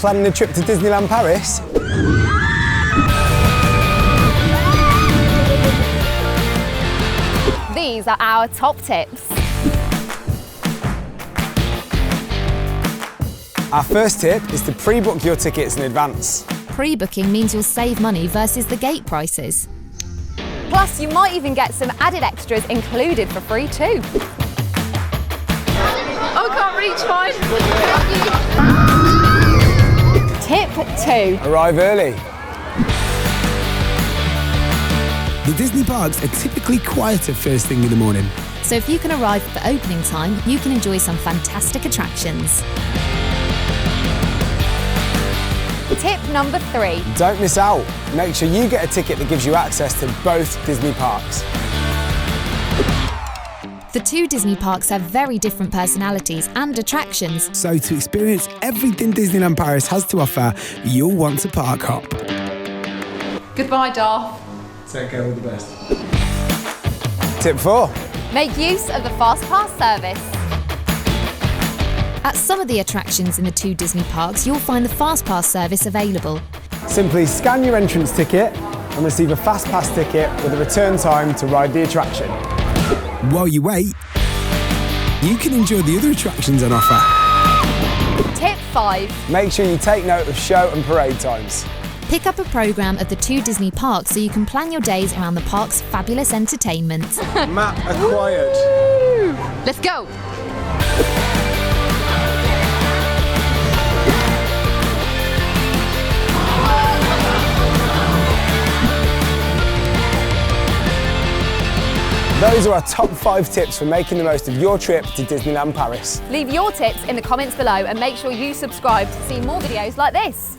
Planning a trip to Disneyland Paris? These are our top tips. Our first tip is to pre-book your tickets in advance. Pre-booking means you'll save money versus the gate prices. Plus, you might even get some added extras included for free too. Oh, I can't reach mine. Tip 2. Arrive early. The Disney parks are typically quieter first thing in the morning. So if you can arrive at the opening time, you can enjoy some fantastic attractions. Tip number 3. Don't miss out. Make sure you get a ticket that gives you access to both Disney parks. The two Disney parks have very different personalities and attractions. So to experience everything Disneyland Paris has to offer, you'll want to park hop. Goodbye, Darth. Take care, all the best. Tip 4. Make use of the FASTPASS service. At some of the attractions in the two Disney parks, you'll find the FastPass service available. Simply scan your entrance ticket and receive a FastPass ticket with a return time to ride the attraction. While you wait, you can enjoy the other attractions on offer. Tip 5. Make sure you take note of show and parade times. Pick up a programme of the two Disney parks so you can plan your days around the park's fabulous entertainment. Map acquired. Let's go. Those are our top 5 tips for making the most of your trip to Disneyland Paris. Leave your tips in the comments below and make sure you subscribe to see more videos like this.